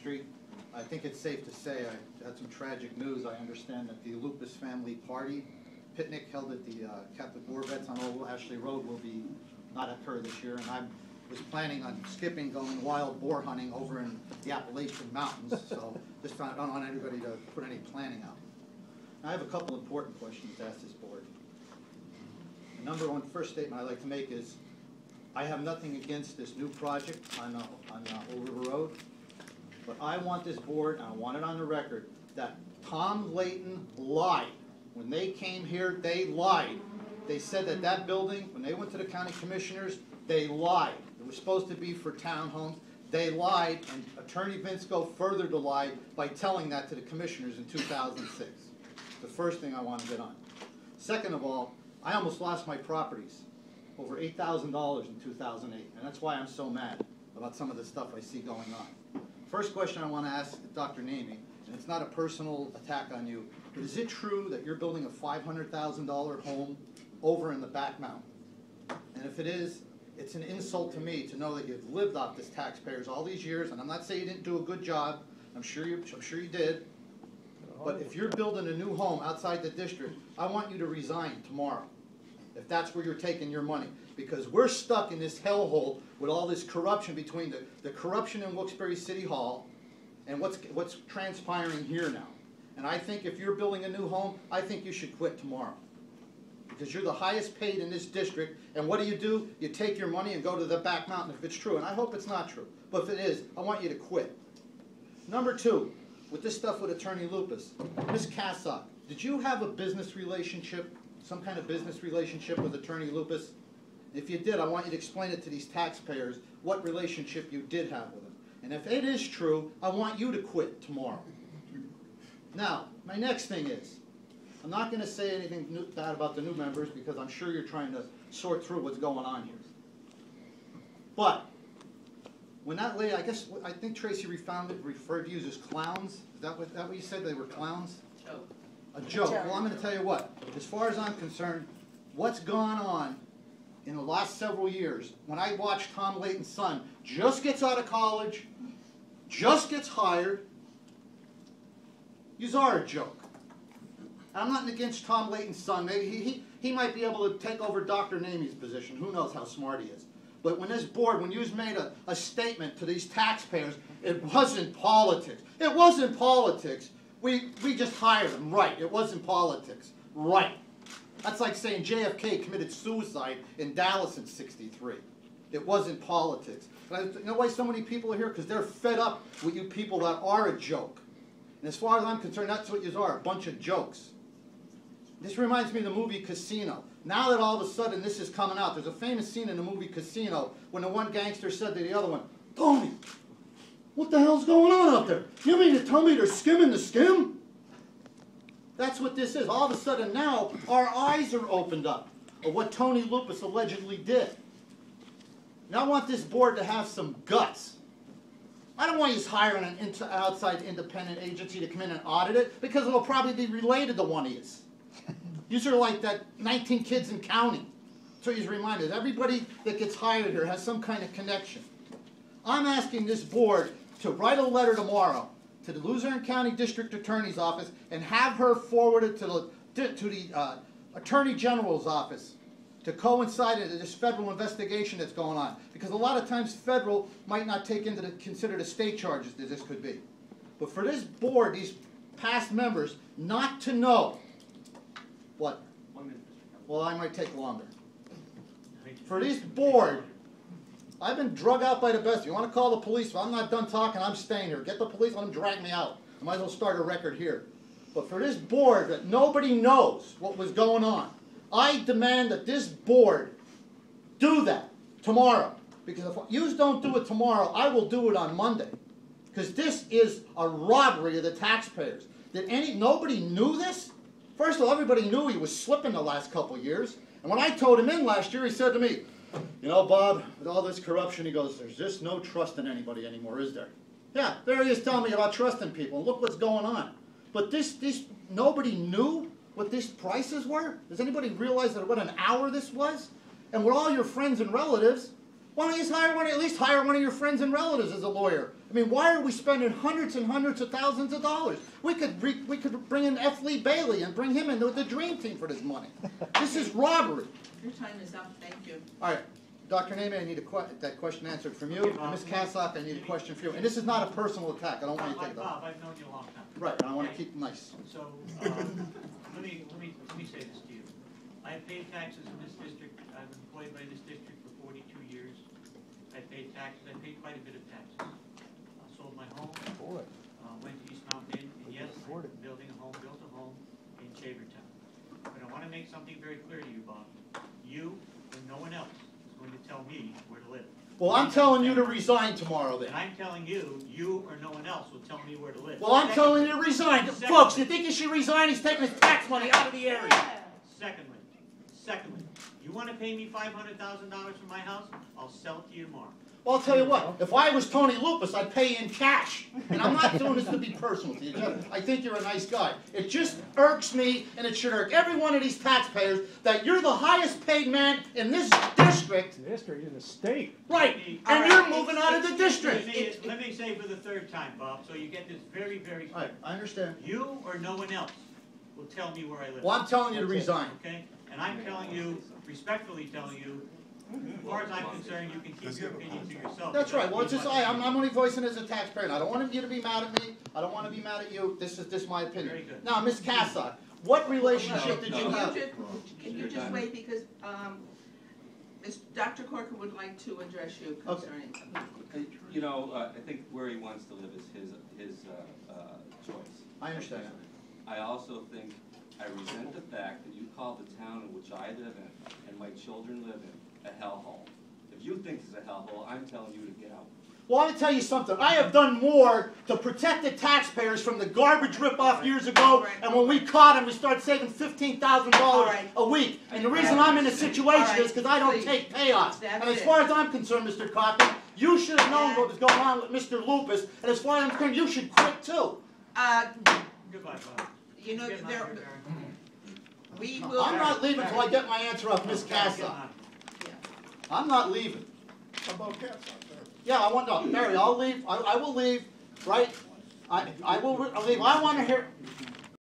Street. I think it's safe to say I had some tragic news. I understand that the Lupus family party picnic held at the Catholic War Vets on Old Ashley Road will be not occur this year, and I was planning on going wild boar hunting over in the Appalachian Mountains, so just I don't want anybody to put any planning out. Now, I have a couple important questions to ask this board. The number one first statement I'd like to make is I have nothing against this new project on Old River Road, but I want this board, and I want it on the record, that Tom Layton lied. When they came here, they lied. They said that that building, when they went to the county commissioners, they lied. It was supposed to be for townhomes. They lied, and Attorney Vinsko furthered the lie by telling that to the commissioners in 2006. The first thing I want to get on. Second of all, I almost lost my properties, over $8,000 in 2008, and that's why I'm so mad about some of the stuff I see going on. First question I want to ask Dr. Namey, and it's not a personal attack on you, but is it true that you're building a $500,000 home over in the back mountain? And if it is, it's an insult to me to know that you've lived off this taxpayers all these years, and I'm not saying you didn't do a good job. I'm sure you did. But if you're building a new home outside the district, I want you to resign tomorrow, if that's where you're taking your money. Because we're stuck in this hellhole with all this corruption between the corruption in Wilkes-Barre City Hall and what's transpiring here now. And I think if you're building a new home, I think you should quit tomorrow. Because you're the highest paid in this district, and what do? You take your money and go to the back mountain if it's true. And I hope it's not true. But if it is, I want you to quit. Number two, with this stuff with Attorney Lupus, Ms. Cassock, did you have a business relationship, some kind of business relationship with Attorney Lupus? If you did, I want you to explain it to these taxpayers what relationship you did have with him. And if it is true, I want you to quit tomorrow. Now, my next thing is, I'm not going to say anything bad about the new members because I'm sure you're trying to sort through what's going on here. But when that lady, I think Tracy referred to you as clowns. Is that what you said? They were clowns? Joke. A joke. Well, I'm going to tell you what. As far as I'm concerned, what's gone on in the last several years, when I watched Tom Layton's son just gets out of college, just gets hired, you are a joke. I'm not against Tom Layton's son. Maybe he might be able to take over Dr. Namey's position. Who knows how smart he is. But when this board, when you made a statement to these taxpayers, it wasn't politics. It wasn't politics. We just hired him. Right. It wasn't politics. Right. That's like saying JFK committed suicide in Dallas in '63. It wasn't politics. And you know why so many people are here? Because they're fed up with you people that are a joke. And as far as I'm concerned, that's what you are, a bunch of jokes. This reminds me of the movie Casino. Now that all of a sudden this is coming out, there's a famous scene in the movie Casino when the one gangster said to the other one, "Tony, what the hell's going on out there? You mean to tell me they're skimming the skim?" That's what this is. All of a sudden now our eyes are opened up of what Tony Lupus allegedly did. Now I want this board to have some guts. I don't want you hiring an outside independent agency to come in and audit it because it'll probably be related to one of you. These are like that 19 kids and counting. So he's reminded, everybody that gets hired here has some kind of connection. I'm asking this board to write a letter tomorrow to the Luzerne County District Attorney's Office and have her forwarded to the Attorney General's office to coincide with this federal investigation that's going on. Because a lot of times federal might not take into consider the state charges that this could be. But for this board, these past members, not to know what? 1 minute, Mr. Council. Well, I might take longer. For this board, I've been drug out by the best. You want to call the police? If I'm not done talking, I'm staying here. Get the police, let them drag me out. I might as well start a record here. But for this board that nobody knows what was going on, I demand that this board do that tomorrow. Because if you don't do it tomorrow, I will do it on Monday. Because this is a robbery of the taxpayers. Nobody knew this? First of all, everybody knew he was slipping the last couple of years. And when I told him in last year, he said to me, "You know, Bob, with all this corruption," he goes, "there's just no trust in anybody anymore, is there?" Yeah, there he is telling me about trusting people. And look what's going on. But nobody knew what these prices were? Does anybody realize what an hour this was? And with all your friends and relatives, Why don't you just at least hire one of your friends and relatives as a lawyer? I mean, why are we spending hundreds and hundreds of thousands of dollars? We could bring in F. Lee Bailey and bring him into the dream team for this money. This is robbery. Your time is up. Thank you. All right, Dr. Naiman, I need that question answered from you. And Ms. Kassock, I need a question from you. And this is not a personal attack. I don't want you to take that. Bob, I've known you a long time. Right, and I want to keep it nice. So let me say this to you. I have paid taxes in this district. I've been employed by this district for 42 years. I paid taxes. I paid quite a bit of taxes. Sold my home. Went to East Mountain Inn, and yes, built a home in Shavertown. But I want to make something very clear to you, Bob. You and no one else is going to tell me where to live. Well, I'm telling you to resign tomorrow then. And I'm telling you, you or no one else will tell me where to live. Well, I'm telling you to resign. Folks, you think you should resign? He's taking his tax money out of the area. Secondly, you want to pay me $500,000 for my house? I'll sell it to you tomorrow. Well, I'll tell you what, if I was Tony Lupus, I'd pay in cash. And I'm not doing this to be personal to you, Jeff. I think you're a nice guy. It just irks me, and it should irk every one of these taxpayers, that you're the highest paid man in this district. In the state. Right, and you're moving out of the district. Let me say for the third time, Bob, so you get this very, very clear. All right, I understand. You or no one else will tell me where I live. Well, I'm telling you to resign. Okay? And I'm telling you, respectfully telling you, as far as I'm concerned, you can keep your opinion to yourself. That's right. Well, it's just I'm only voicing as a taxpayer, and I don't want you to be mad at me. I don't want to be mad at you. This is my opinion. Very good. Now, Ms. Kassock, what relationship did you have? Can you just wait, because Dr. Corker would like to address you concerning something. You know, I think where he wants to live is his choice. I understand. I also think I resent the fact that you call the town in which I live in and my children live in a hellhole. If you think it's a hellhole, I'm telling you to get out. Well, I'll tell you something. I have done more to protect the taxpayers from the garbage ripoff years ago, and when we caught him, we started saving $15,000 a week. And the reason I'm in this situation is because I don't take payouts. And as far as I'm concerned, Mr. Cochran, you should have known what was going on with Mr. Lupus, and as far as I'm concerned, you should quit too. Goodbye, Bob. You know, we I'm will. not leaving until I get my answer off Ms. Kassock. I'm not leaving. How about cats out there? Yeah, I want no, Mary. I'll leave. I will leave. Right? I will leave. I want to hear.